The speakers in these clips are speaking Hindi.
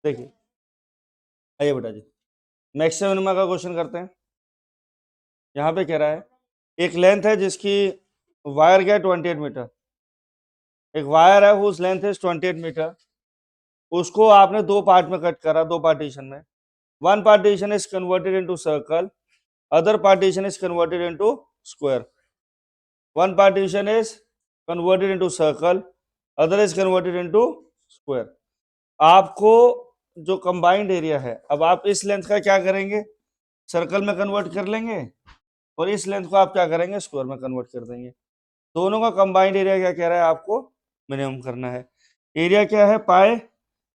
देखिए आइए बेटा जी, मैक्सिमम मिनिमा का क्वेश्चन करते हैं। यहाँ पे कह रहा है एक लेंथ है जिसकी वायर क्या है 28 मीटर, एक वायर है हुज लेंथ इज 28 मीटर, उसको आपने दो पार्ट में कट करा, दो पार्टीशन में। One partition is converted into circle, other partition is converted into square. One partition is converted into circle, other is converted into square. आपको जो कंबाइंड एरिया है, अब आप इस लेंथ का क्या करेंगे, सर्कल में कन्वर्ट कर लेंगे, और इस लेंथ को आप क्या करेंगे, स्क्वायर में कन्वर्ट कर देंगे। दोनों का कंबाइंड एरिया क्या कह रहा है, आपको मिनिमम करना है। एरिया क्या है, pi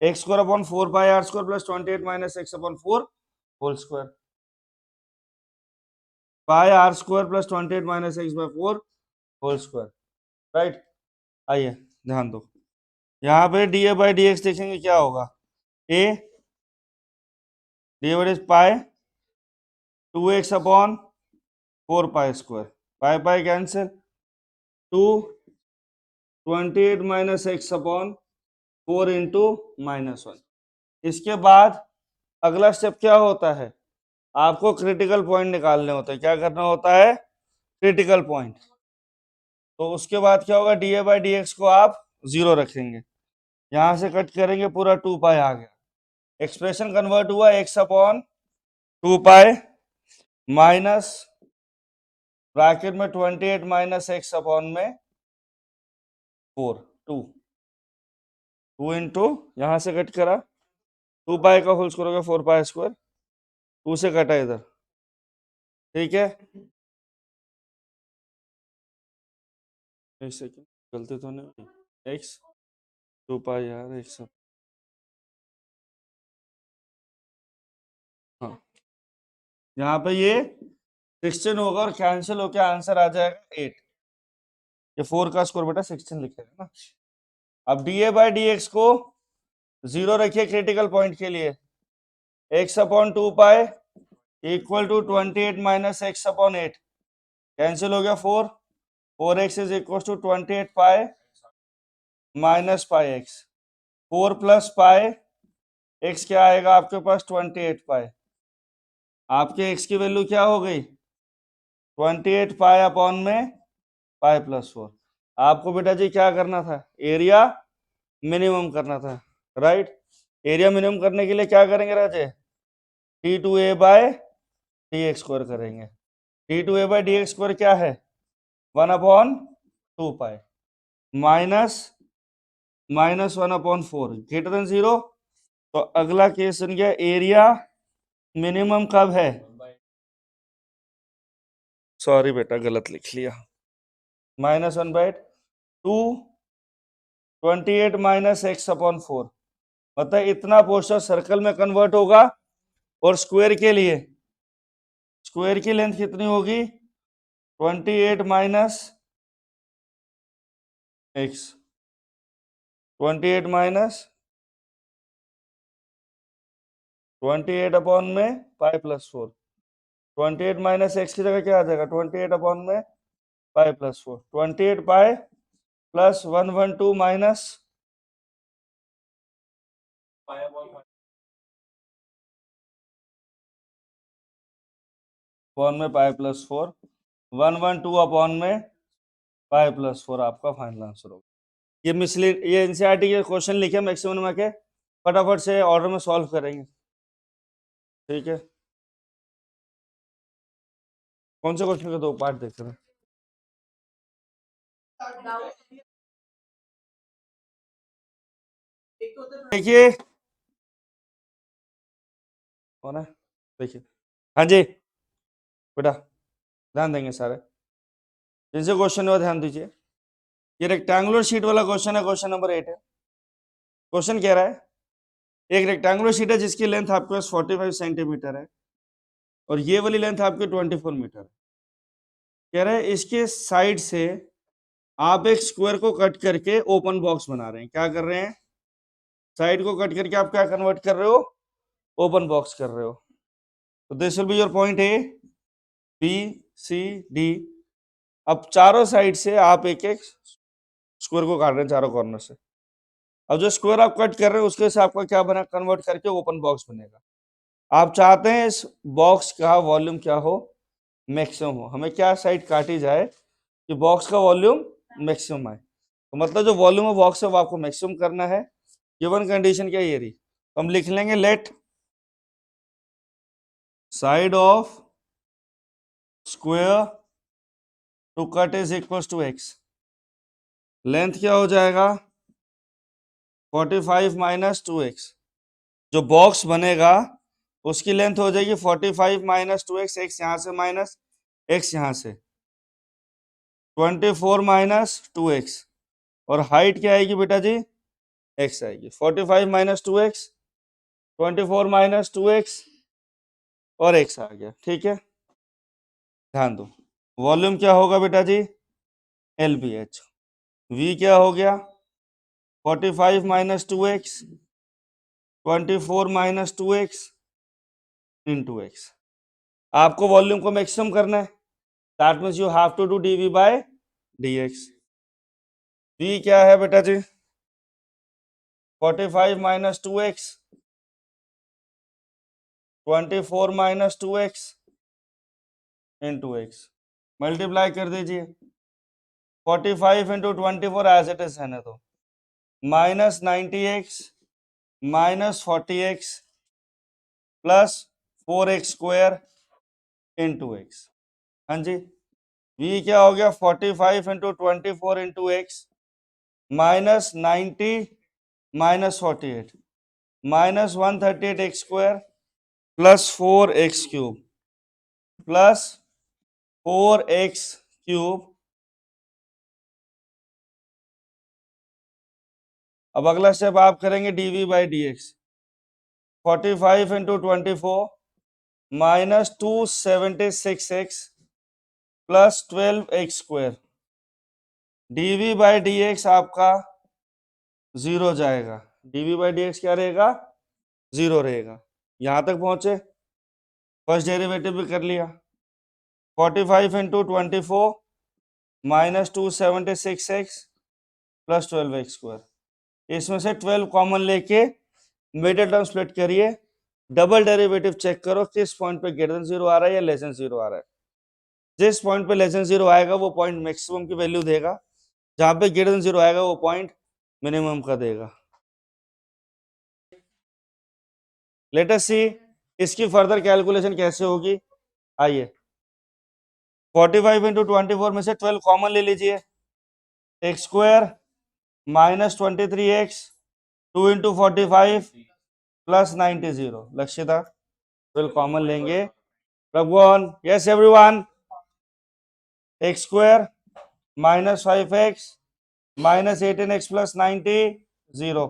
x square upon 4 pi r square plus 28 minus x upon 4 whole square. Pi r square plus 28 minus x by 4 whole square, right. आइए ध्यान दो, यहाँ पे D A by D x देखेंगे क्या होगा, A D is pi 2x upon 4 pi square, pi pi cancel, 2 28 minus x upon 4 into -1। इसके बाद अगला स्टेप क्या होता है, आपको क्रिटिकल पॉइंट निकालने होते हैं। क्या करना होता है, क्रिटिकल पॉइंट। तो उसके बाद क्या होगा, D A by D x को आप 0 रखेंगे, यहां से कट करेंगे, पूरा 2 पाई आ गया, एक्सप्रेशन कन्वर्ट हुआ x upon 2 pi minus bracket में 28 माइनस एक्स अपॉन में 4, 2 इंटू, यहां से कट करा, 2 पाई का होल स्क्वायर हो गया 4 पाई स्क्वायर, 2 से कटा इधर, ठीक है। एक सेकेंड, गलती तो नहीं हुई, एक्स 2 पाई यार एक्स, हाँ यहाँ पे ये 16 होगा और कैंसिल होकर आंसर आ जाएगा 8। ये 4 का स्कोर बेटा 16 लिखेगा ना। अब D A by D x को 0 रखिए क्रिटिकल पॉइंट के लिए, x upon 2 pi equal to 28 minus x upon 8, cancel हो गया 4, 4x is equal to 28 pi minus pi x, 4 plus pi x क्या आएगा आपके पास 28 पाई, आपके x की वैल्यू क्या हो गई 28 पाई अपॉन में पाई प्लस 4। आपको बेटा जी क्या करना था, एरिया मिनिमम करना था, राइट। एरिया मिनिमम करने के लिए क्या करेंगे Raje, T2A by d x square करेंगे। T2A by d x square क्या है 1 upon 2 pi minus -1 upon 4 greater than 0। तो अगला केस बन गया, एरिया मिनिमम कब है, सॉरी बेटा गलत लिख लिया, -1/2 28 माइनस एक्स अपॉन 4, मतलब इतना पोर्शन सर्कल में कन्वर्ट होगा। और स्क्वायर के लिए, स्क्वायर की लेंथ कितनी होगी 28 माइनस एक्स, 28 माइनस 28 अपॉन में पाई प्लस 4, 28 माइनस एक्स की जगह क्या आ जाएगा 28 अपॉन में pi plus 4, 28 pi plus 112 minus upon में पाई प्लस 4, 112 अपॉन में पाई प्लस 4 आपका फाइनल आंसर होगा। ये मिसलीड, ये एनसीईआरटी के क्वेश्चन लिखे मैक्सिमम में के, फटाफट से ऑर्डर में सॉल्व करेंगे, ठीक है। कौन से क्वेश्चन के दो पार्ट देख रहे हैं, देखिए कौन है, देखिए, हाँ जी बेटा ध्यान देंगे सारे, जिनसे क्वेश्चन हुआ ध्यान दीजिए। ये रेक्टेंगुलर शीट वाला क्वेश्चन है, क्वेश्चन नंबर 8 है। क्वेश्चन कह रहा है एक रेक्टेंगुलर शीट है जिसकी लेंथ आपके पास 45 सेंटीमीटर है और ये वाली लेंथ आपकी 24 मीटर है। कह रहे हैं इसके साइड से आप एक स्क्वायर को कट करके ओपन बॉक्स बना रहे हैं। क्या कर रहे हैं, साइड को कट करके आप क्या कन्वर्ट कर रहे हो, ओपन बॉक्स कर रहे हो। तो this will be your point A B C D. अब चारों साइड से आप एक एक स्क्वायर को काट रहे हैं चारों कॉर्नर से। अब जो स्क्वायर आप कट कर रहे हैं उसके से आपका क्या बना, कन्वर्ट करके ओपन बॉक्स बनेगा। आप चाहते हैं इस बॉक्स का वॉल्यूम क्या हो, मैक्सिमम हो। हमें क्या साइड काटी जाए कि बॉक्स का वॉल्यूम मैक्सिमम आए। तो मतलब जो वॉल्यूम ऑफ बॉक्स है वो आपको मैक्सिमम करना है। गिवन कंडीशन क्या ये रही, तो हम लिख लेंगे let side of square to cut is equal to x. Length क्या हो जाएगा 45 माइनस 2x। जो बॉक्स बनेगा उसकी लेंथ हो जाएगी 45 माइनस 2x, एक्स यहाँ से माइनस एक्स यहाँ से 24 माइनस 2x, और हाइट क्या आएगी बेटा जी, x आएगी। 45 माइनस 2x, 24 माइनस 2x और x आ गया। ठीक है, ध्यान दो। वॉल्यूम क्या होगा बेटा जी, LBH। v क्या हो गया 45 minus 2x, 24 minus 2x into x। आपको वॉल्यूम को मैक्सिमम करना है, that means you have to do dv by dx। v क्या है बेटा जी 45 minus 2x, 24 minus 2x into x। Multiply कर दीजिए 45 इंटू 24 एज इट इज है ना, तो minus 90x minus 40x plus 4x square into x। हाँ जी, v क्या हो गया 45 into 24 into x minus 90 minus 48 minus 138 x square plus 4x cube plus 4x cube. अब अगला स्टेप आप करेंगे dv by D x. 45 into 24 minus 276x plus 12x square. dv by D x आपका जीरो जाएगा, dv बाई डी एक्स क्या रहेगा, जीरो रहेगा। यहां तक पहुंचे, फर्स्ट डेरिवेटिव भी कर लिया। 45 into 24 minus 276x plus 12x square. इसमें से 12 कॉमन लेके मिडिल टर्म स्प्लिट करिए, डबल डेरिवेटिव चेक करो किस पॉइंट पे ग्रेटर देन जीरो आ रहा है या लेस देन जीरो आ रहा है। जिस पॉइंट पे लेस देन जीरो आएगा वो पॉइंट मैक्सिमम की वैल्यू देगा, जहां पे ग्रेटर देन जीरो आएगा वो पॉइंट मिनिमम का देगा। लेट अस सी इसकी फर्दर कैलकुलेशन कैसे होगी। आइए 45 इंटू 24 में से 12 कॉमन ले लीजिए, x square minus 23x 2 into 45 plus 90 zero. Lakshita 12 common लेंगे, Raghuvan yes everyone, x square minus 5x minus 18x plus 90 zero.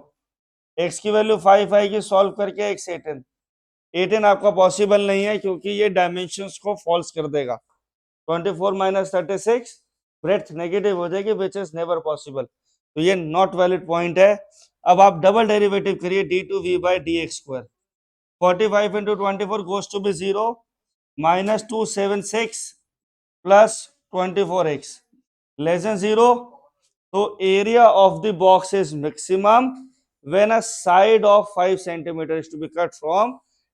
x की वैल्यू 5 आएगी, सॉल्व करके x 18 आपका पॉसिबल नहीं है क्योंकि ये डायमेंशंस को फॉल्स कर देगा। 24 माइनस 36 ब्रेथ नेगेटिव हो जाएगी, विच इज नेवर पॉसिबल, तो ये नॉट वैलिड पॉइंट है। अब आप डबल डेरिवेटिव करिए d2v by D x square. 45 into 24 goes to be zero, minus 276 plus 24x less than zero. तो area of the box is maximum when a side of 5 centimeter is to be cut from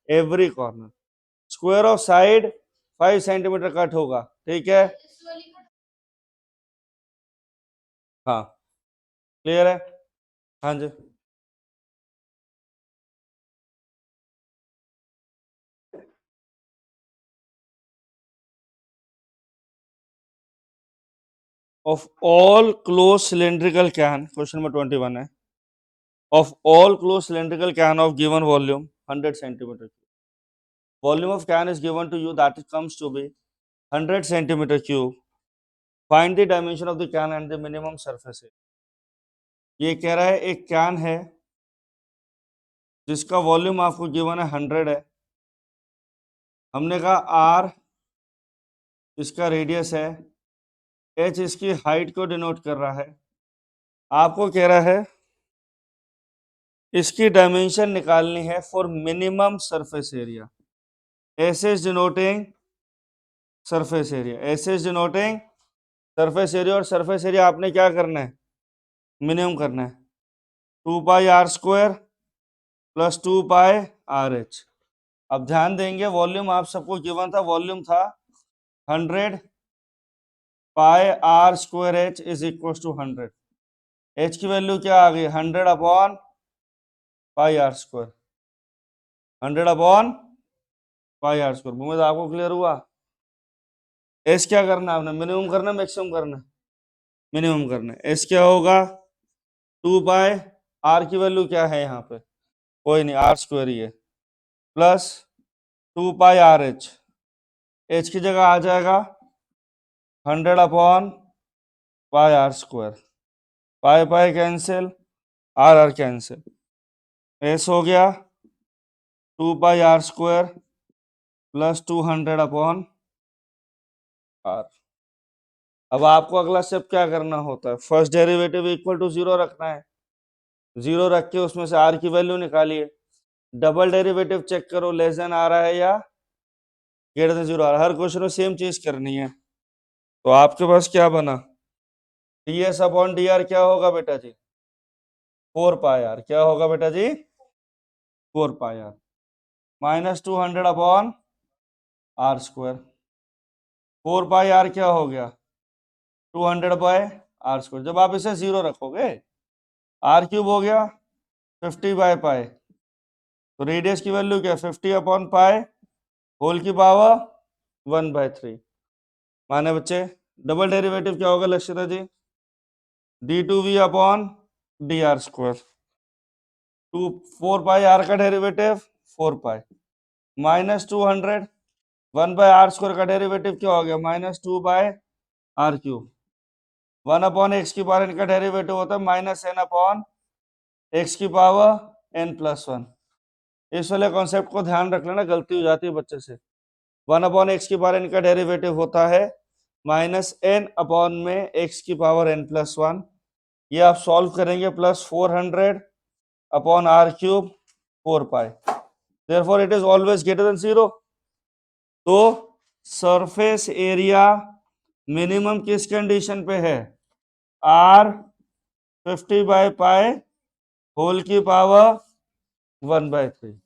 every corner। Square of side 5 centimetre cut होगा, ठीक है। हाँ क्लियर है, हाँ जी। Of all close cylindrical can, question number 21 है, of all closed cylindrical can of given volume 100 centimeter cube, volume of can is given to you that it comes to be 100 centimeter cube, find the dimension of the can and the minimum surface area। ये कह रहा है एक कैन है जिसका वॉल्यूम आपको गिवन है 100 है, हमने कहा आर इसका रेडियस है, एच इसकी हाइट को डिनोट कर रहा है, आपको कह रहा है इसकी डायमेंशन निकालनी है for minimum surface area. S is denoting surface area, S is denoting surface area, और सरफेस एरिया आपने क्या करना है, मिनिमम करना है। 2 pi r square plus 2 pi r h. अब ध्यान देंगे वॉल्यूम आप सबको गिवन था, वॉल्यूम था 100 pi r square h is equal to 100। H की वैल्यू क्या आ गई 100 upon pi r square, 100 upon pi r square. उम्मीद आपको क्लियर हुआ। एस क्या करना है आपने, मिनिमम करना मैक्सिमम करना, मिनिमम करना। एस क्या होगा 2 पाई आर की वैल्यू क्या है यहाँ पे, कोई नहीं आर स्क्वायर ही है, plus 2 pi r h, h की जगह आ जाएगा 100 upon pi r square, pi pi cancel, r r cancel, S हो गया 2 pi r square plus 200 upon r. अब आपको अगला स्टेप क्या करना होता है, फर्स्ट डेरिवेटिव इक्वल टू 0 रखना है, 0 रख के उसमें से आर की वैल्यू निकालिए। डबल डेरिवेटिव चेक करो लेस देन आ रहा है या ग्रेटर देन 0 आ रहा है, हर क्वेश्चन में सेम चीज करनी है। तो आपके पास क्या बना, D s upon d are क्या होगा बेटा जी 4 पाई आर, क्या होगा बेटा जी 4 pi r, minus 200 upon r square, 4 pi r क्या हो गया 200 बाय आर स्क्वायर। जब आप इसे 0 रखोगे आर क्यूब हो गया 50 बाय पाई, तो रेडियस की वैल्यू क्या 50 अपॉन पाई होल की पावर 1/3। माने बच्चे डबल डेरिवेटिव क्या होगा Lakshita ji d2v upon d r square, 4 pi r का derivative 4 pi minus 200, 1 by r square का डेरिवेटिव क्या हो गया minus 2 by r cube, 1 upon x की पावर इनका डेरिवेटिव होता है माइनस एन अपॉन एक्स की पावर एन प्लस 1। इस वाले कॉन्सेप्ट को ध्यान रख लेना, गलती हो जाती है बच्चे से। 1 अपॉन एक्स की पावर इनका डेरिवेटिव होता है माइनस एन अपॉन में एक्स की पावर एन प्लस 1। ये आप सॉल्व करेंगे plus 400 upon r cube 4 pi, therefore it is always greater than 0। तो सरफेस एरिया मिनिमम किस कंडीशन पे है आर 50 बाय पाई होल की पावर 1/3।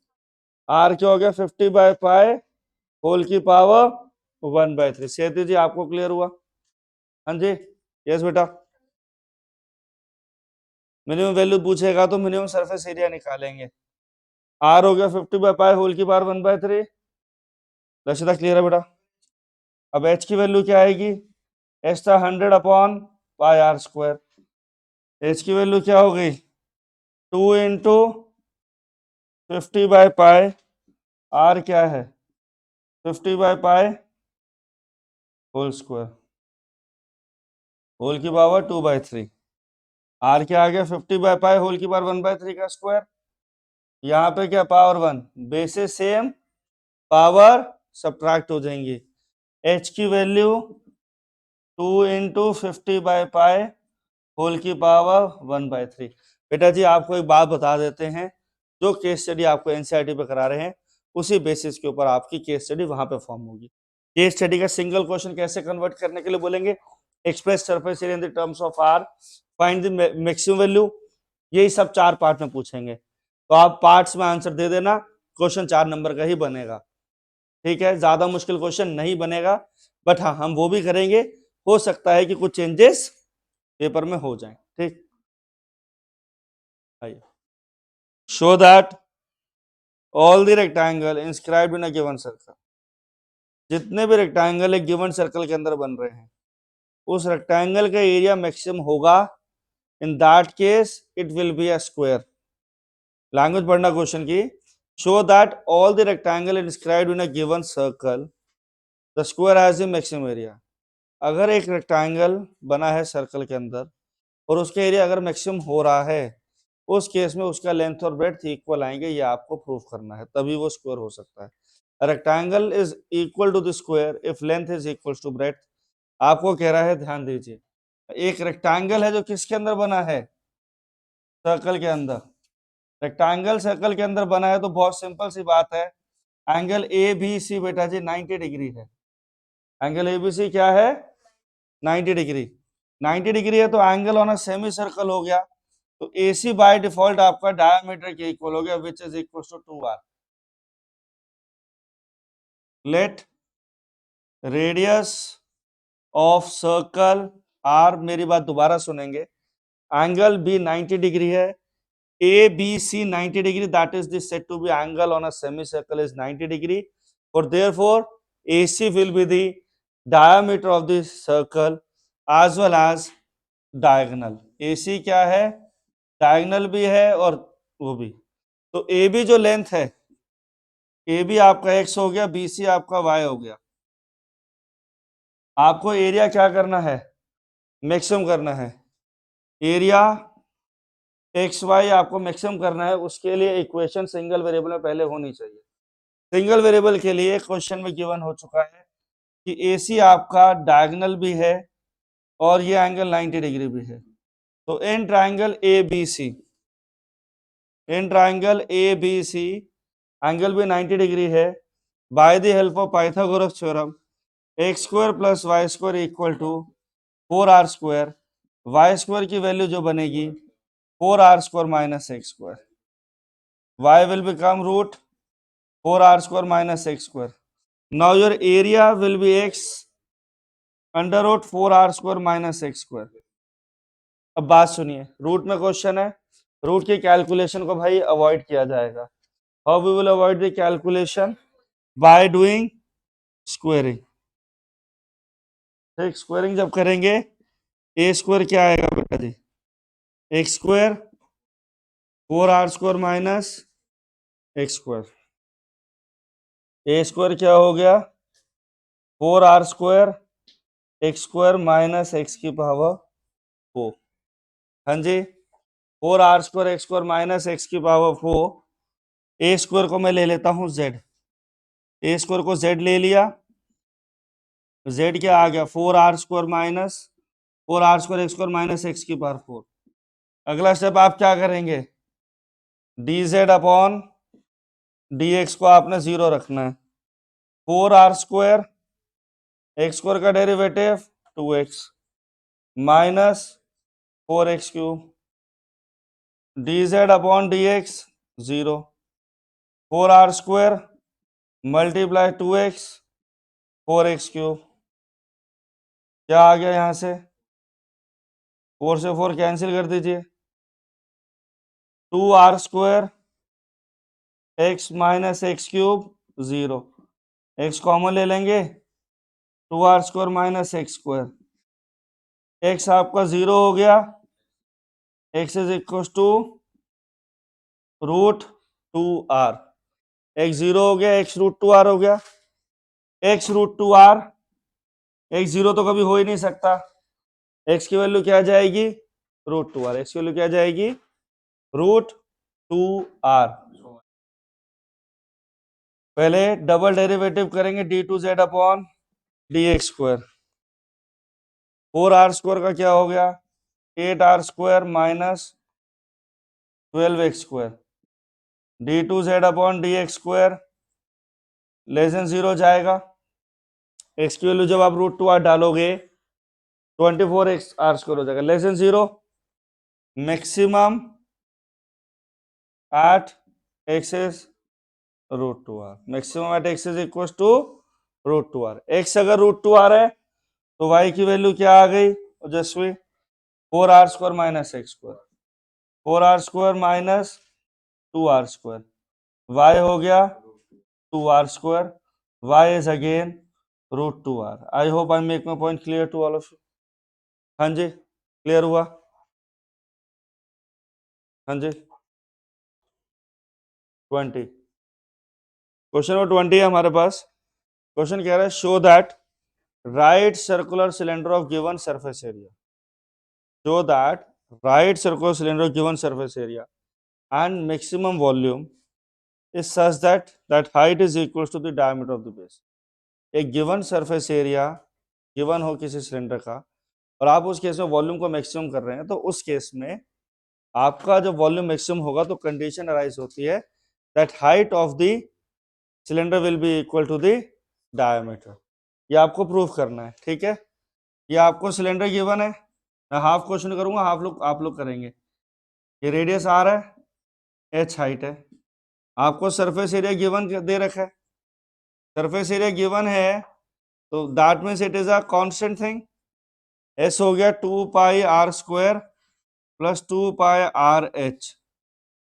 आर क्या हो गया 50 बाय पाई होल की पावर 1/3। सेठी जी आपको क्लियर हुआ, हाँ जी यस बेटा। मिनिमम वैल्यू पूछेगा तो मिनिमम सरफेस एरिया निकालेंगे, आर हो गया 50 बाय पाई होल की पावर 1/3। लक्ष्यता क्लियर है बेटा। अब एच की वैल्यू क्या आएगी, एच था 100 upon pi r square, h की वैल्यू क्या हो गई 2 इंटू 50 बाय पाई, आर क्या है 50 by pi whole square whole की पावर 2/3। आर क्या आ गया 50 बाय पाई होल की पावर 1/3 का स्क्वायर, यहाँ पे क्या power 1, basis same power subtract हो जाएंगी। एच की value 2 into 50 by pi whole की पावर 1/3। बेटा जी आपको एक बात बता देते हैं, जो केस स्टडी आपको एनसीईआरटी पे करा रहे हैं उसी बेसिस के ऊपर आपकी केस स्टडी वहां पे फॉर्म होगी। केस स्टडी का सिंगल क्वेश्चन कैसे कन्वर्ट करने के लिए बोलेंगे, express surface area in the terms of r, find the maximum value, यही सब 4 पार्ट में पूछेंगे। तो आप पार्ट्स में आंसर दे देना, क्वेश्चन 4 नंबर का ही बनेगा, ठीक है, ज्यादा मुश्किल क्वेश्चन नहीं बनेगा। बट हाँ हम वो भी करेंगे, हो सकता है कि कुछ चेंजेस पेपर में हो जाए, ठीक। आइए, show that all the rectangle inscribed in a given circle, जितने भी रेक्टेंगल एक गिवन सर्कल के अंदर बन रहे हैं उस रेक्टेंगल का एरिया मैक्सिमम होगा, in that case it will be a square. Language पढ़ना क्वेश्चन की, show that all the rectangle inscribed in a given circle the square has the maximum area. अगर एक रेक्टेंगल बना है सर्कल के अंदर और उसका एरिया अगर मैक्सिमम हो रहा है, उस केस में उसका लेंथ और ब्रेड्थ इक्वल आएंगे, ये आपको प्रूफ करना है, तभी वो स्क्वायर हो सकता है। Rectangle is equal to the square if length is equal to breadth. आपको कह रहा है ध्यान दीजिए, एक रेक्टेंगल है जो किसके अंदर बना है सर्कल के अंदर, रेक्टेंगल सर्कल के अंदर बना है तो बहुत सिंपल सी बात है, एंगल ए बी सी बेटा जी 90 डिग्री है। एंगल ए बी सी क्या है 90 डिग्री, 90 डिग्री है तो angle on a semi circle हो गया, तो AC बाय डिफॉल्ट आपका डायमीटर के इक्वल हो गया which is equal to 2r। Let radius of circle r, मेरी बात दोबारा सुनेंगे, एंगल बी 90 डिग्री है, ABC 90 degree, that is the said to be angle on a semicircle is 90 degree, or therefore AC will be the diameter of the circle as well as diagonal। AC क्या है, diagonal भी है और वो भी। तो AB जो लेंथ है, AB आपका x हो गया, BC आपका y हो गया। आपको एरिया क्या करना है, मैक्सिमम करना है, एरिया एक्स वाई आपको मैक्सिमम करना है। उसके लिए इक्वेशन सिंगल वेरिएबल में पहले होनी चाहिए। सिंगल वेरिएबल के लिए क्वेश्चन में गिवन हो चुका है कि AC आपका डायगोनल भी है और ये एंगल 90 डिग्री भी है। तो in triangle ABC, in triangle ABC angle भी 90 डिग्री है। By the help of Pythagoras theorem x square plus y square equal to 4r square, y square की वैल्यू जो बनेगी 4r square minus x square, y will become root 4r square minus x square. Now your area will be x under root 4r square minus x square. अब बात सुनिए, रूट में क्वेश्चन है, रूट के कैलकुलेशन को भाई अवॉइड किया जाएगा। How we will avoid the calculation, by doing squaring. ठीक, स्क्वायरिंग जब करेंगे ए स्क्वायर क्या आएगा बेटा जी, x square 4r square minus x square, A square क्या हो गया 4r square x square minus x की पावर 4। हाँ जी, 4r square x square minus x की पावर 4। ए स्क्वायर को मैं ले लेता हूं z, ए स्क्वायर को z ले लिया, z क्या आ गया 4r square minus 4r square x square minus x की पावर 4। अगला स्टेप आप क्या करेंगे, dz अपॉन dx को आपने 0 रखना है। 4r स्क्वायर एक्स स्क्वायर का derivative 2x minus 4x cube, dz upon dx 0, 4r square multiply 2x 4x cube, क्या आ गया यहां से 4 से 4 कैंसिल कर दीजिए, 2r square x minus x cube 0, x common ले लेंगे 2r square minus x square, x आपका 0 हो गया, x is equal to root 2r, x 0 हो गया, x रूट 2r हो गया, x रूट 2r, x 0 तो कभी हो ही नहीं सकता, x की वैल्यू क्या आ जाएगी रूट 2r, x की वैल्यू क्या आ जाएगी रूट 2r। पहले डबल डेरिवेटिव करेंगे d2z upon dx square, 4r square का क्या हो गया 8r square minus 12x square, d2z upon dx square less than 0 जाएगा, x की वैल्यू जब आप रूट 2r डालोगे 24x r स्क्वायर हो जाएगा, less than 0, maximum at x is root 2r, maximum at x is equal to root 2r। x अगर रूट 2r है तो y की वैल्यू क्या आ गई Ojaswi 4r square minus x square, 4r square minus 2r square, y हो गया 2r square, y is again root 2r। I hope I make my point clear to all of you. हाँ जी, क्लियर हुआ, हाँ जी 20, क्वेश्चन नंबर 20 है हमारे पास। क्वेश्चन कह रहा है show that right circular cylinder of given surface area, show that right circular cylinder of given surface area and maximum volume is such that height is equals to the diameter of the base। एक गिवन सरफेस एरिया गिवन हो किसी सिलेंडर का और आप उस केस में वॉल्यूम को मैक्सिमम कर रहे हैं, तो उस केस में आपका जब वॉल्यूम मैक्सिमम होगा तो कंडीशन अराइज होती है that height of the cylinder will be equal to the diameter. ये आपको प्रूफ करना है, ठीक है। ये आपको सिलेंडर गिवन है, मैं हाफ क्वेश्चन करूंगा, हाफ लोग आप लोग करेंगे। ये रेडियस आर है, एच हाइट है। आपको सरफेस एरिया गिवन दे रखा है, सरफेस एरिया गिवन है, तो that means it is a constant thing. S हो गया 2 pi r square plus 2 pi r h.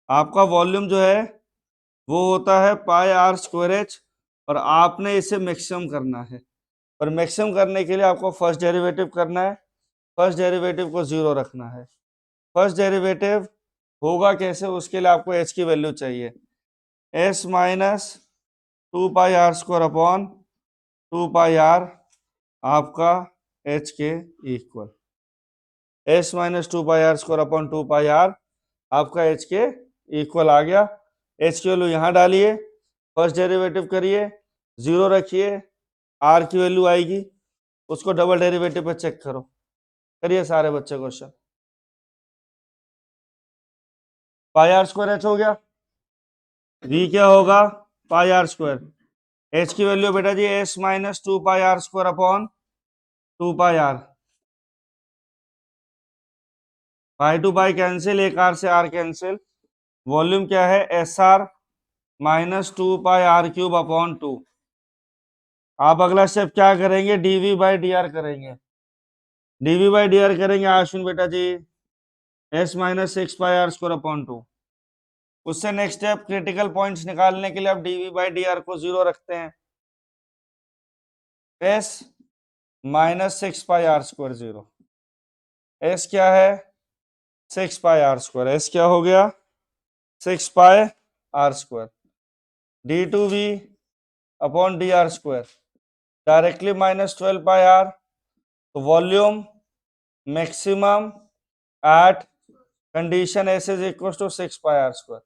आपका वॉल्यूम जो है वो होता है पाई आर स्क्वायर एच, और आपने इसे मैक्सिमम करना है। और मैक्सिमम करने के लिए आपको फर्स्ट डेरिवेटिव करना है, फर्स्ट डेरिवेटिव को 0 रखना है। फर्स्ट डेरिवेटिव होगा कैसे, उसके लिए आपको एच की वैल्यू चाहिए, s minus 2 pi r square upon 2 pi r आपका एच के equal, s minus 2 pi r square upon 2 pi r आपका एच के इक्वल आ गया। एच की वैल्यू यहाँ डालिए, फर्स्ट डेरिवेटिव करिए, 0 रखिए, आर की वैल्यू आएगी, उसको डबल डेरिवेटिव पे चेक करो। करिए सारे बच्चे question. Pi r square h हो गया, v क्या होगा पाई आर स्क्वायर, एच की वैल्यू बेटा जी s minus 2 pi r square upon 2 pi r, pi to pi cancel, एक आर से आर कैंसिल, वॉल्यूम क्या है s r minus 2 pi r cube upon 2। आप अगला स्टेप क्या करेंगे, डीवी बाई डी आर करेंगे, डीवी बाई डी आर करेंगे अश्विन बेटा जी s minus 6 pi r square upon 2। उससे नेक्स्ट स्टेप क्रिटिकल पॉइंट्स निकालने के लिए आप डीवी बाई डी आर को 0 रखते हैं, s minus 6 pi r square 0, s क्या है 6 पाई आर स्क्वायर, एस क्या हो गया 6 pi r square, d two v upon d r square, directly minus 12 pi r, तो volume maximum at condition S is equal to 6 pi r square.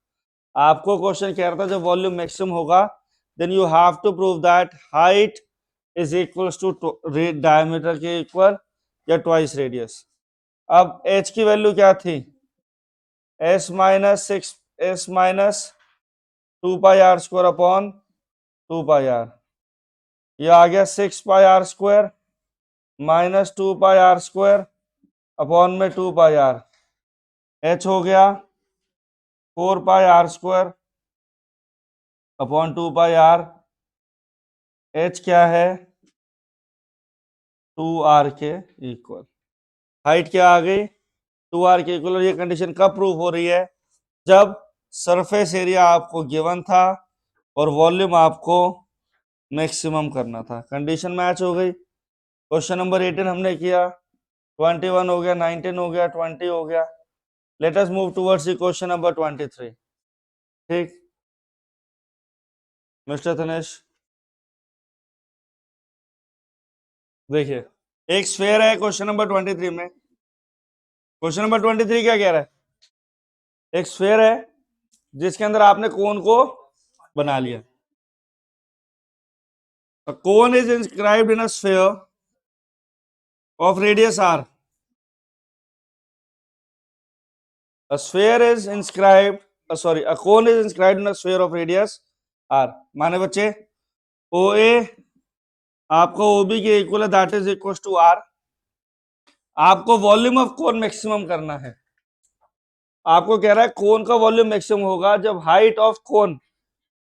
आपको क्वेश्चन कह रहा था जब वॉल्यूम मैक्सिमम होगा then you have to prove that height is equal to diameter के इक्वल या ट्वाइस रेडियस। अब एच की वैल्यू क्या थी S minus 6 S minus 2 pi r square upon 2 pi r, ये आ गया 6 pi r square minus 2 pi r square upon में 2 पाई आर, एच हो गया 4 pi r square upon 2 pi r, h क्या है 2 आर के इक्वल, हाइट क्या आ गई 2 आर के इक्वल। और ये कंडीशन कब प्रूव हो रही है, जब सरफेस एरिया आपको गिवन था और वॉल्यूम आपको मैक्सिमम करना था, कंडीशन मैच हो गई। क्वेश्चन नंबर 18 हमने किया, 21 हो गया, 19 हो गया, 20 हो गया। Let us move towards the question number 23। ठीक मिस्टर तनेश, देखिए एक स्फीयर है क्वेश्चन नंबर 23 में। क्वेश्चन नंबर 23 क्या कह रहा है, एक स्फीयर है जिसके अंदर आपने कोन को बना लिया। A cone is inscribed in a sphere of radius r. A sphere is inscribed, a cone is inscribed in a sphere of radius r. माने बच्चे OA आपको OB के इक्वल है, that is equal to r। आपको वॉल्यूम ऑफ कोन मैक्सिमम करना है। आपको कह रहा है कोन का वॉल्यूम मैक्सिमम होगा जब height of cone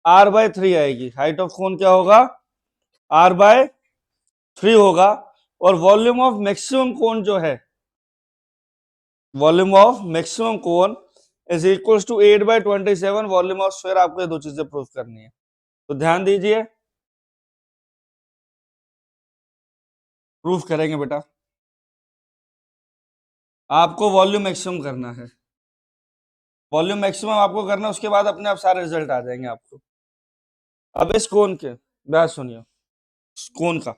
r by 3 आएगी। हाइट ऑफ कोन क्या होगा r बाय 3 होगा, और वॉल्यूम ऑफ मैक्सिमम कोन जो है volume of maximum cone is equal to 8 by 27 volume of sphere. आपको ये दो चीजें प्रूव करनी है, तो ध्यान दीजिए प्रूफ करेंगे बेटा। आपको वॉल्यूम मैक्सिमम करना है, वॉल्यूम मैक्सिमम आपको करना है, उसके बाद अपने आप सारे रिजल्ट आ जाएंगे आपको। अब इस कोन के बात सुनिए, कोन का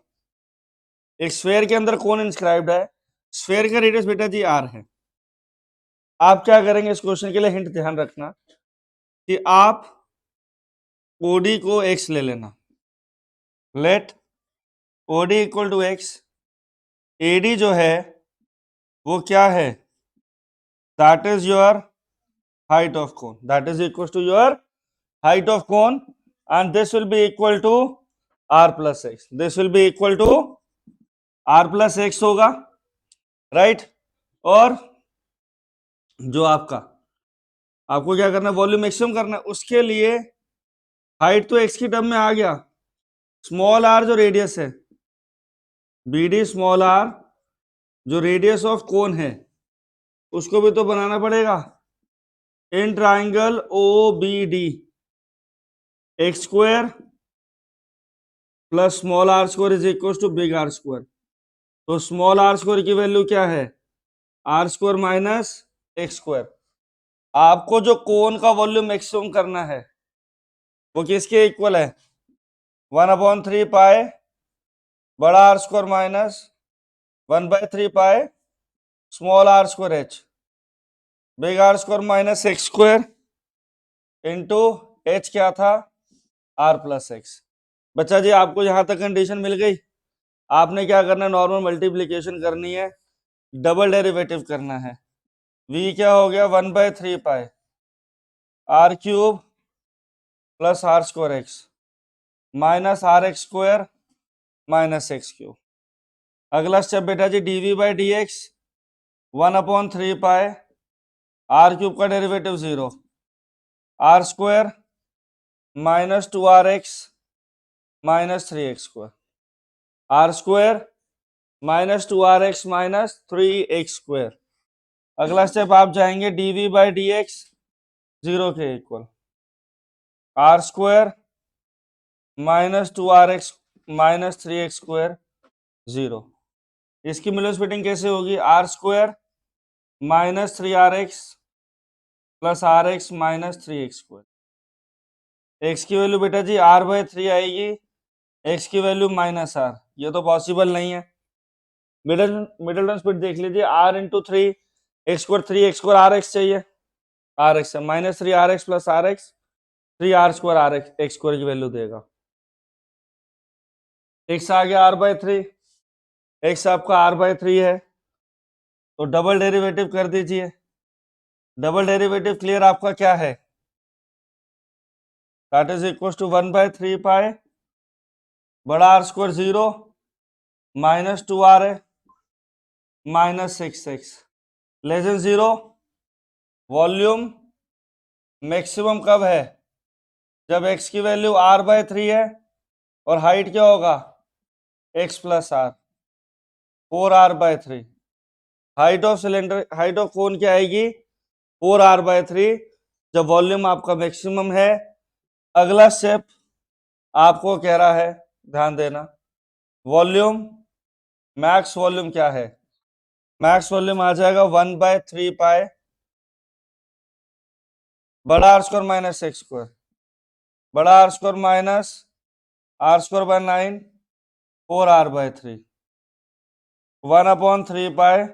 एक स्फीयर के अंदर कोन इंस्क्राइब्ड है, स्फीयर का रेडियस बेटा जी r है। आप क्या करेंगे इस क्वेश्चन के लिए, हिंट ध्यान रखना कि आप OD को x ले लेना, let OD equal to x, AD जो है वो क्या है that is your height of cone, that is equal to your height of cone, and this will be equal to r plus x, this will be equal to r plus x होगा, राइट। और जो आपका आपको क्या करना है, वॉल्यूम मैक्सिमम करना है। उसके लिए हाइट तो एक्स की टर्म में आ गया, स्मॉल आर जो रेडियस है, बी डी स्मॉल आर जो रेडियस ऑफ कोन है, उसको भी तो बनाना पड़ेगा। In triangle O B D x square plus small r square is equal to big r square. तो स्मॉल आर स्क्वायर की वैल्यू क्या है, r square minus x square. आपको जो कोन का वॉल्यूम मैक्सिमम करना है वो किसके इक्वल है, 1/3 पाए बड़ा r square minus 1/3 pi small r square h, big r square minus x square into h क्या था, आर प्लस एक्स। बच्चा जी आपको यहां तक कंडीशन मिल गई। आपने क्या करना है, नॉर्मल मल्टीप्लीकेशन करनी है, डबल डेरिवेटिव करना है। v क्या हो गया, 1/3 pi r cube plus r square x minus r x square minus x cube. अगला स्टेप बेटा जी dv by D x 1/3 pi r cube का derivative 0, r square minus 2rx minus 3x square, r square minus 2rx minus 3x square. अगला स्टेप आप जाएंगे dv बाई डी एक्स 0 के equal, r square minus 2rx minus 3x square 0। इसकी मिलो स्प्लिटिंग कैसे होगी, are square minus 3rx plus rx minus 3x square. x की वैल्यू बेटा जी r/3 आएगी, x की वैल्यू माइनस r, ये तो पॉसिबल नहीं है। मिडल टर्म स्प्लिट देख लीजिए, r into 3 x square 3x square rx चाहिए, rx है minus 3rx plus rx 3r square rx x square की वैल्यू देगा। x आ गया r/3, x आपका r/3 है, तो डबल डेरिवेटिव कर दीजिए। डबल डेरिवेटिव क्लियर आपका क्या है, that is equal to 1/3 pi बड़ा आर स्क्वायर 0 माइनस 2r है minus 6x less than 0। Volume maximum कब है, जब x की वैल्यू r/3 है और हाइट क्या होगा x plus r, 4r/3। Height of cylinder, height of cone क्या आएगी 4r/3 जब वॉल्यूम आपका मैक्सिमम है। अगला स्टेप आपको कह रहा है, ध्यान देना, वॉल्यूम मैक्स वॉल्यूम क्या है, मैक्स वॉल्यूम आ जाएगा 1/3 पाए बड़ा r square minus x square, बड़ा r square minus r square by 9 4r/3 1/3 pi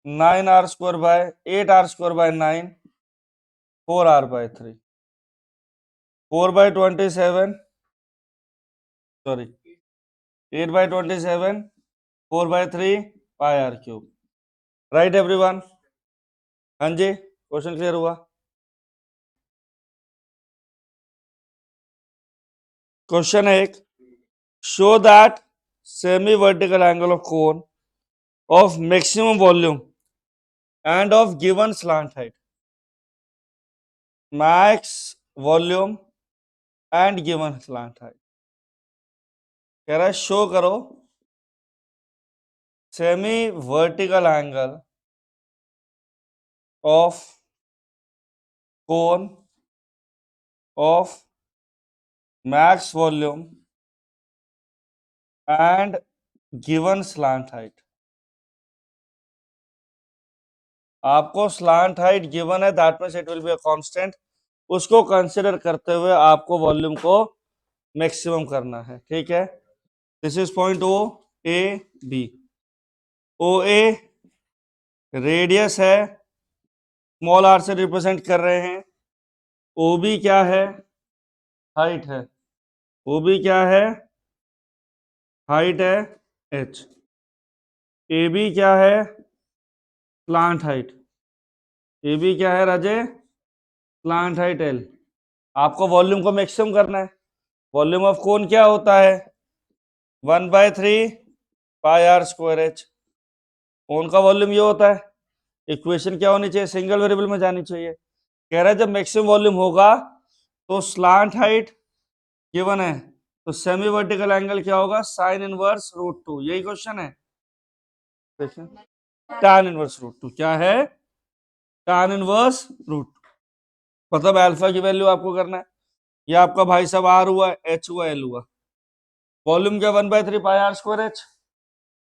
9r square by 8r square by 9 4r/3 4/27 sorry 8/27 4/3 pi r cube. Right everyone, हाँ जी क्वेश्चन क्लियर हुआ। Question 1, show that semi vertical angle of cone of maximum volume and of given slant height, max volume and given slant height। कह रहा है शो करो semi vertical angle of cone of max volume and given slant height. आपको स्लांट हाइट गिवन है, that means it will be a constant, उसको कंसीडर करते हुए आपको वॉल्यूम को मैक्सिमम करना है। ठीक है, this is point O A B. O A radius है, स्मॉल आर से रिप्रेजेंट कर रहे हैं। ओ बी क्या है, हाइट है। ओ बी क्या है, हाइट है h। ए बी क्या है, प्लांट हाइट। ए बी क्या है राजे, प्लांट हाइट l। आपको वॉल्यूम को मैक्सिमम करना है। वॉल्यूम ऑफ कोन क्या होता है 1/3 पाई आर स्क्वायर h। कोन का वॉल्यूम ये होता है। इक्वेशन क्या होनी चाहिए, सिंगल वेरिएबल में जानी चाहिए। कह रहा है जब मैक्सिमम वॉल्यूम होगा तो स्लांट हाइट गिवन है, तो सेमी वर्टिकल एंगल क्या होगा, साइन इनवर्स रूट 2। यही क्वेश्चन है, देखिए tan इनवर्स रूट 2 क्या है, tan इनवर्स रूट, मतलब अल्फा की वैल्यू आपको करना है। ये आपका भाई साहब आर हुआ, एच हुआ, एल हुआ, वॉल्यूम क्या 1/3 पाई आर स्क्वायर एच।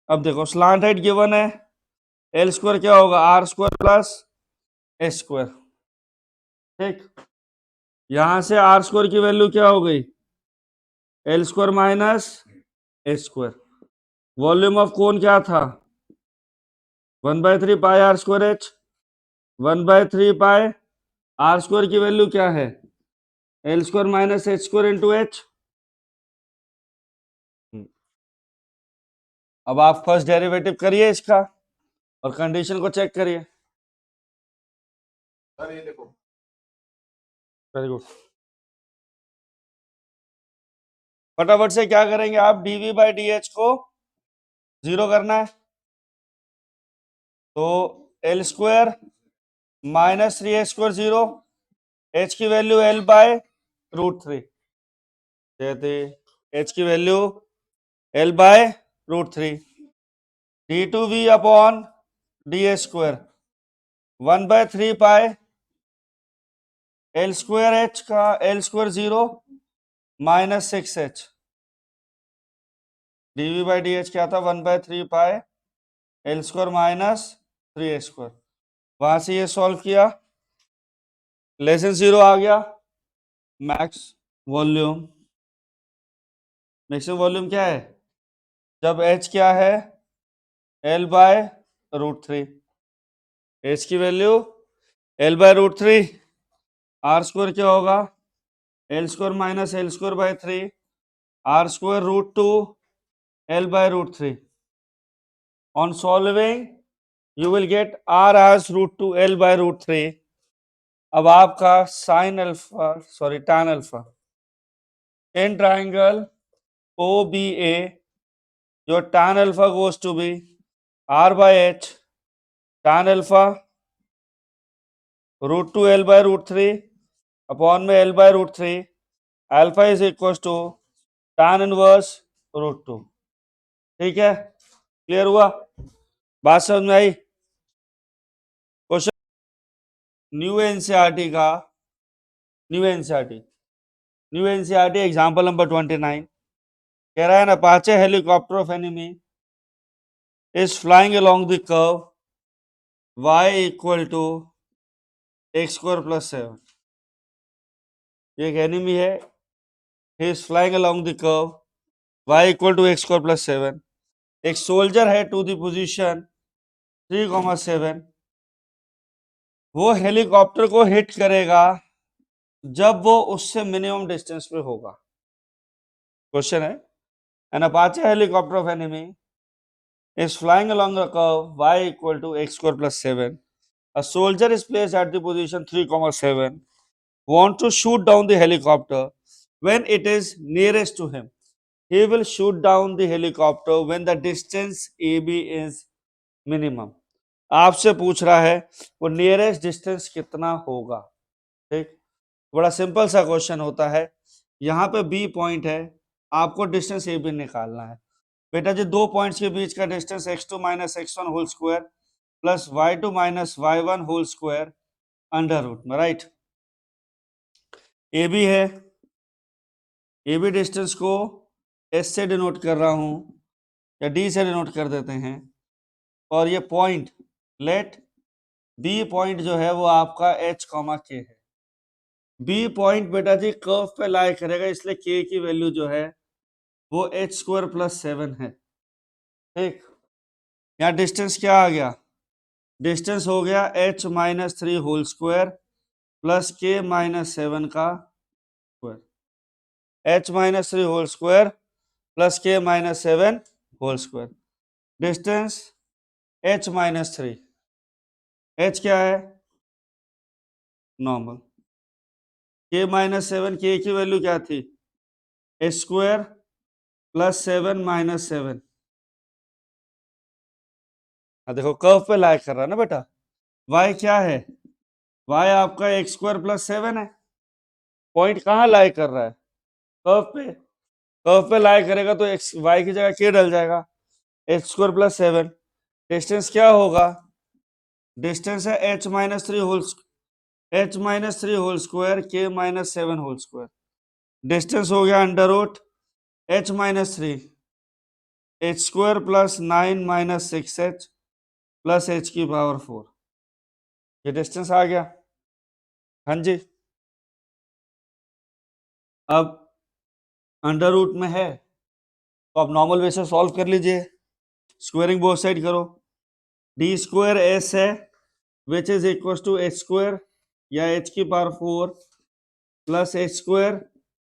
अब देखो स्लांट हाइट गिवन है, एल स्क्वायर क्या होगा, r square plus h square. ठीक, यहां से आर स्क्वायर की वैल्यू क्या हो गई, l square minus h square. Volume of cone क्या था, 1/3 pi r square h, 1/3 pi r square की वैल्यू क्या है, l square minus h square into h. अब आप फर्स्ट डेरिवेटिव करिए इसका और कंडीशन को चेक करिए। सर ये देखो, वेरी गुड, फटाफट से क्या करेंगे आप, डीवी बाई डी एच को 0 करना है, तो l square minus 3 h square 0, h की value l by root 3, h की value l by root 3, d two v upon d h square 1/3 pi l square h का l square 0 minus 6 h, dv by d h क्या था, 1/3 pi l square minus 3 h square. वहां से ये सॉल्व किया, लेसन 0 आ गया, मैक्स वॉल्यूम, मैक्सिमम वॉल्यूम क्या है, जब एच क्या है, एल बाय रूट 3, एच की value l by root 3, r square क्या होगा, l square minus l square by 3, r square root 2 l by root 3। On solving you will get r as root 2 l by root 3। अब आपका sine alpha, sorry tan alpha in triangle O B A, your tan alpha goes to be r by h tan alpha root 2 l by root 3 upon में l by root 3, alpha is equals to tan inverse root 2। ठीक है, क्लियर हुआ, बात समझ में आई। क्वेश्चन न्यू एनसीईआरटी का, न्यू एनसीईआरटी एग्जांपल नंबर 29 कह रहा है ना, Apache helicopter of enemy is flying along the curve y equal to x square plus 7। ये एक एनिमी है, he is flying along the curve y equal to x square plus 7। एक सोल्जर है टू द पोजीशन 3,7, वो हेलीकॉप्टर को हिट करेगा जब वो उससे मिनिमम डिस्टेंस पे होगा। क्वेश्चन है, an Apache helicopter of enemy is flying along the curve y equal to x square plus 7, a soldier is placed at the position 3,7, want to shoot down the helicopter when it is nearest to him, he will shoot down the helicopter when the distance AB is minimum। आपसे पूछ रहा है वो नियरेस्ट डिस्टेंस कितना होगा। ठीक, बड़ा सिंपल सा क्वेश्चन होता है, यहाँ पे बी पॉइंट है, आपको डिस्टेंस ए बी निकालना है। बेटा जी दो पॉइंट्स के बीच का distance x2 minus x1 whole square plus y2 minus y1 whole square under root में, राइट। ए बी है, ए बी डिस्टेंस को एस से डिनोट कर रहा हूं या डी से डिनोट कर देते हैं, और ये पॉइंट लेट बी पॉइंट जो है वो आपका एच कॉमा के है। बी पॉइंट बेटा जी कर्व पे लाई करेगा, इसलिए के की वैल्यू जो है वो एच स्क्वायर प्लस 7 है। ठीक, यहाँ डिस्टेंस क्या आ गया, डिस्टेंस हो गया h minus 3 whole square plus k minus 7 का square, h minus 3 whole square plus k minus 7 whole square, distance h minus 3, h क्या है नॉर्मल, के माइनस 7, के की वैल्यू क्या थी एच स्क्वायर प्लस 7 माइनस 7। देखो कर्व पे लाइक कर रहा है ना बेटा, y क्या है y आपका एक्स स्क्वायर प्लस 7 है। पॉइंट कहाँ लाई कर रहा है? कर्व पे। कर्व पे लाई करेगा तो एक्स वाई की जगह के डल जाएगा, एक्स स्क्वायर प्लस 7। डिस्टेंस क्या होगा? डिस्टेंस है h minus three whole square के माइनस 7 होल स्क्वायर। डिस्टेंस हो गया under root h minus three h square plus 9 minus 6h plus h की पावर 4। ये डिस्टेंस आ गया। हाँ जी, अब अंडर रूट में है तो आप नॉर्मल वे से सॉल्व कर लीजिए। स्क्वायरिंग बोथ साइड करो। डी स्क्वायर एस है which is equal to h square या h की power 4 plus h square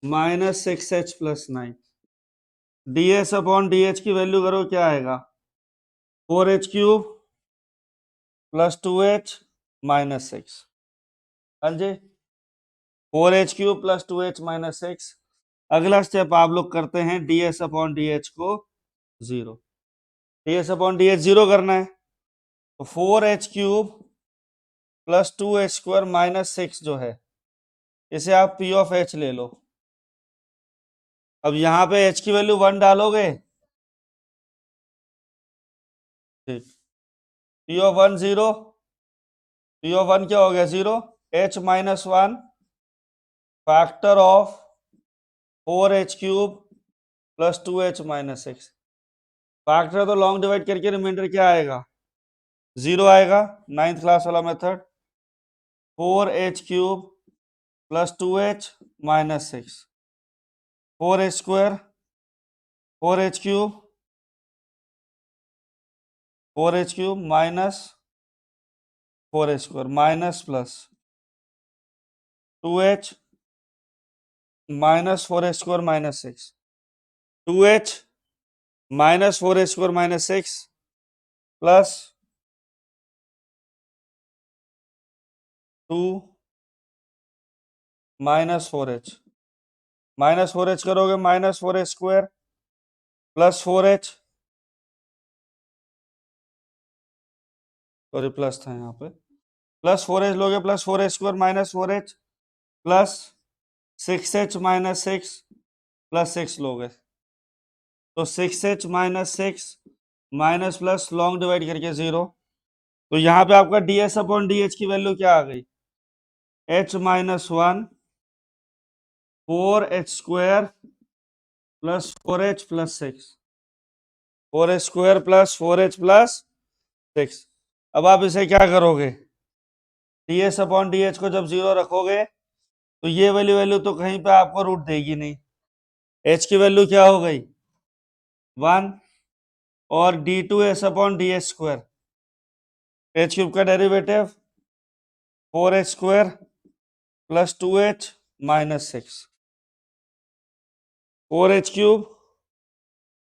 minus 6h plus 9। D s upon d h की वैल्यू करो, क्या आएगा? 4h cube plus 2h minus 6। हाँ जी, 4h cube plus 2h minus 6। अगला स्टेप आप लोग करते हैं D s upon d H को 0। D s upon d H 0 करना है तो 4h cube plus 2h square minus 6 जो है इसे आप पी ऑफ एच ले लो। अब यहाँ पे h की वैल्यू 1 डालोगे, ठीक, पी ऑफ 1 0, पी ऑफ 1 क्या हो गया? 0। h minus 1 factor of 4h cube plus 2h minus 6। Factor तो लॉन्ग डिवाइड करके रिमाइंडर क्या आएगा? 0 आएगा, 9th क्लास वाला method. 4h cube plus 2h minus 6, 4h square, 4h cube, 4h cube minus 4h square minus plus 2h minus 4h square minus 6, 2h minus 4h square minus 6 plus 2 minus 4h, minus 4h करोगे minus 4h square plus 4h, sorry plus था यहाँ पे, प्लस 4h लोगे plus 4h square minus 4h plus 6h minus 6 plus 6 लोगे तो 6h minus 6 minus plus long divide करके 0। तो यहाँ पे आपका D s upon d h की वैल्यू क्या आ गई? h minus 1 4h square plus 4h plus 6, 4h square plus 4h plus 6। अब आप इसे क्या करोगे? D s upon d H को जब 0 रखोगे तो ये वाली वैल्यू तो कहीं पे आपको रूट देगी नहीं। h की वैल्यू क्या हो गई? 1 और d two S upon d h square, h cube का derivative 4h square plus 2h minus 6, 4h cube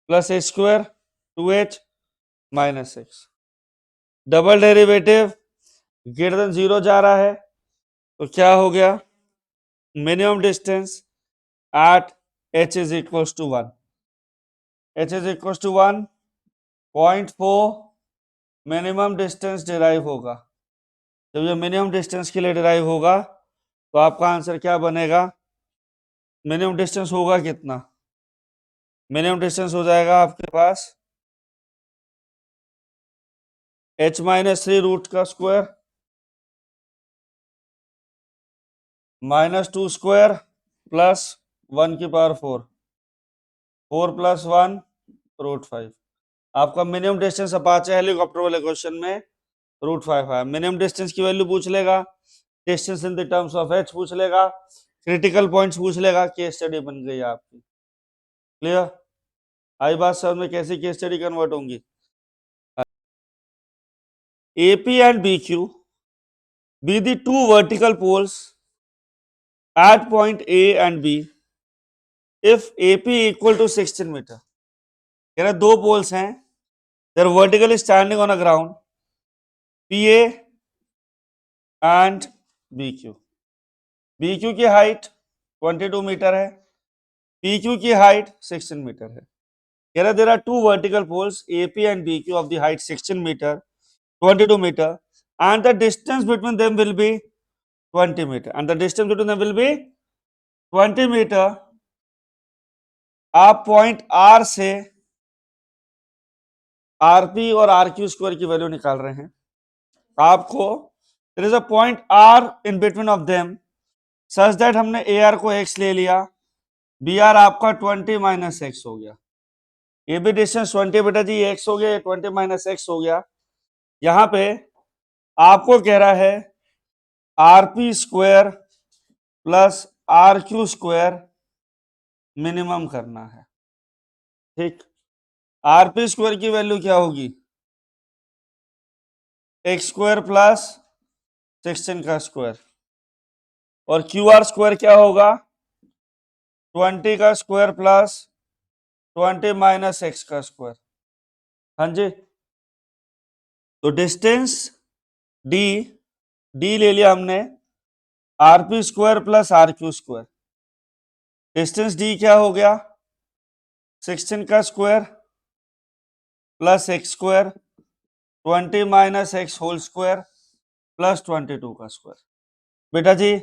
plus h square 2h minus 6। Double derivative greater than 0 जा रहा है तो क्या हो गया? Minimum distance at h is equal to 1, h is equal to 1, 0.4 minimum distance derive होगा। जब ये मिनिमम डिस्टेंस के लिए डिराइव होगा तो आपका आंसर क्या बनेगा? मिनिमम डिस्टेंस होगा कितना? मिनिमम डिस्टेंस हो जाएगा आपके पास h माइनस 3 रूट का स्क्वायर माइनस 2 स्क्वायर प्लस 1 की पावर 4, 4 प्लस 1 रूट 5। आपका मिनिमम डिस्टेंस अपाचे हेलीकॉप्टर वाले क्वेश्चन में रूट 5 है। मिनिमम डिस्टेंस की वैल्यू पूछ लेगा, distance in the terms of h पूछ लेगा, क्रिटिकल पॉइंट्स पूछ लेगा। केस स्टडी बन गई आपकी। क्लियर? आई बात समझ में कैसी केस स्टडी कन्वर्ट होंगी? AP and BQ be the two vertical poles at point A and B if AP equal to 16 metre. कह रहे दो पोल्स हैं, they are vertically standing on a ground PA and BQ। BQ की हाइट 22 मीटर है, PQ की हाइट 16 मीटर है। कह रहे there are two vertical poles AP and BQ of the height 16 meter, 22 meter and the distance between them will be 20 meter, and the distance between them will be 20 meter. आप पॉइंट आर से आरपी और आर क्यू स्क्वायर की वैल्यू निकाल रहे हैं. आपको there is a point R in between of them such that हमने ए आर को एक्स ले लिया, बी आर आपका 20 माइनस एक्स हो गया. ये भी डिस्टेंस 20 बेटा जी एक्स हो गया, 20 माइनस एक्स हो गया. यहां पे आपको कह रहा है R P square plus R Q square minimum करना है. ठीक, आरपी स्क्वायर की वैल्यू क्या होगी? एक्स स्क्वायर प्लस 16 का स्क्वायर, और क्यू आर स्क्वायर क्या होगा? 20 का स्क्वायर प्लस 20 माइनस एक्स का स्क्वायर. हाँ जी, तो डिस्टेंस डी ले लिया हमने, RP square plus R Q square. Distance D क्या हो गया? 16 का square plus x square 20 minus x whole square plus 22 का स्क्वायर. बेटा जी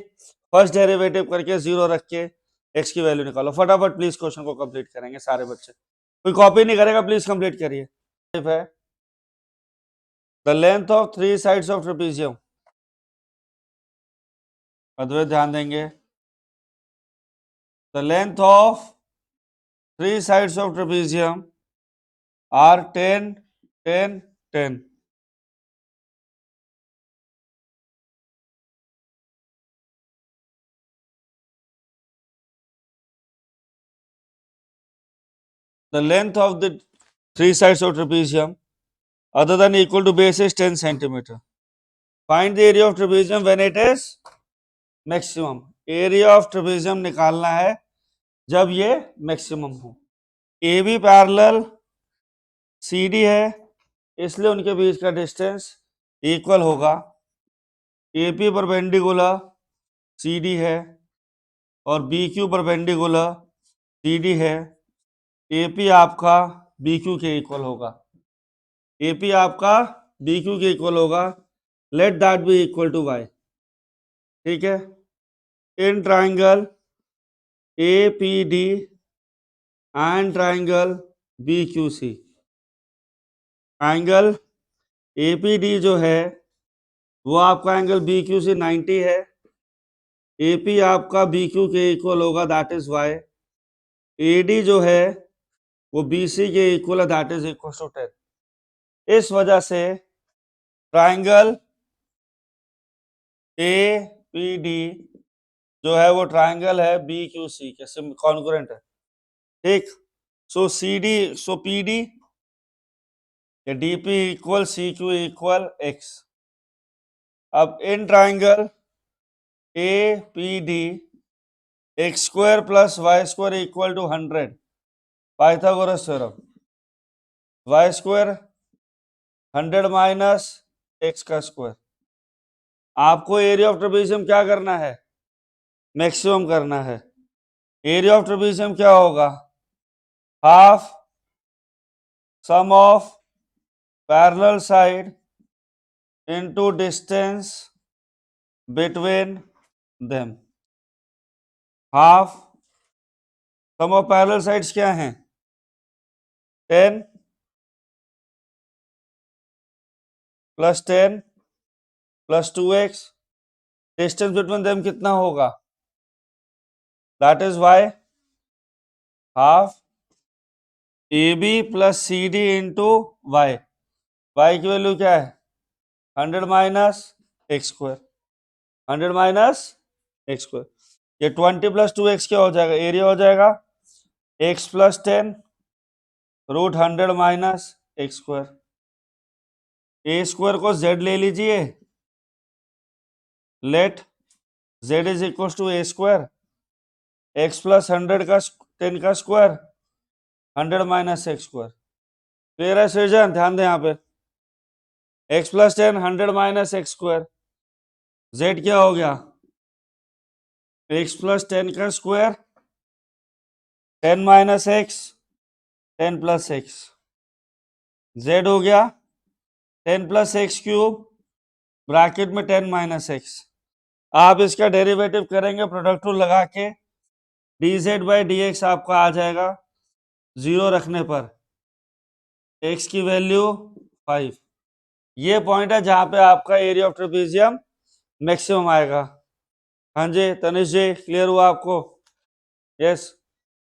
फर्स्ट डेरिवेटिव करके जीरो रख के एक्स की वैल्यू निकालो. फटाफट प्लीज क्वेश्चन को कंप्लीट करेंगे सारे बच्चे. कोई कॉपी नहीं करेगा, प्लीज कंप्लीट करिए. The length of 3 sides of trapezium. Advait ध्यान देंगे. The length of 3 sides of trapezium are 10, 10, 10. The length of the 3 sides of trapezium other than equal to base is 10 centimeter. Find the area of trapezium when it is maximum. Area of trapezium निकालना है जब ये मैक्सिमम हो. A B parallel C D है, इसलिए उनके बीच का डिस्टेंस इक्वल होगा. A P perpendicular C D है और B Q perpendicular C D है. एपी आपका बी क्यू के इक्वल होगा. एपी आपका बी क्यू के इक्वल होगा. Let that be equal to y. ठीक है. In triangle A P D and triangle B Q C, angle A P D जो है वो आपका एंगल बी क्यू सी 90 है. ए पी आपका बी क्यू के इक्वल होगा, that is y. A D जो है वो बी सी के इक्वल है, दैट इज इक्वल टू 10. इस वजह से ट्राइंगल ए पी डी जो है वो ट्राइंगल है बी क्यू सी के कॉन्ग्रुएंट है. ठीक, so C D, so P D या D P equal C Q equal x. अब in triangle A P D x square plus y square equal to 100. Pythagoras theorem. Y square 100 minus x का स्क्वायर. आपको एरिया ऑफ ट्रेपेजियम क्या करना है? मैक्सिमम करना है. एरिया ऑफ ट्रेपेजियम क्या होगा? Half sum of parallel side into distance between them. Half sum of parallel sides क्या हैं? 10 plus 10 plus 2x. Distance between them कितना होगा? That is y. Half A B plus C D into y. Y की वैल्यू क्या है? 100 minus x square. 100 minus x square. ये 20 प्लस 2x क्या हो जाएगा? एरिया हो जाएगा x plus 10 root 100 minus x square. A square को z ले लीजिए. Let z is equal to A square. X plus 100 का 10 का square 100 minus x square. Clear है सृजन? ध्यान दें यहाँ पे. X plus 10 100 minus x square. z क्या हो गया? एक्स प्लस 10 का square 10 minus x 10 plus x. z हो गया 10 प्लस एक्स क्यूब ब्रैकेट में 10 माइनस एक्स. आप इसका डेरिवेटिव करेंगे प्रोडक्ट रूल लगा के, dz बाई dx आपका आ जाएगा 0 रखने पर x की वैल्यू 5। ये पॉइंट है जहां पे आपका एरिया ऑफ ट्रेपेजियम मैक्सिमम आएगा। हाँ जी तनिष जी, क्लियर हुआ आपको? यस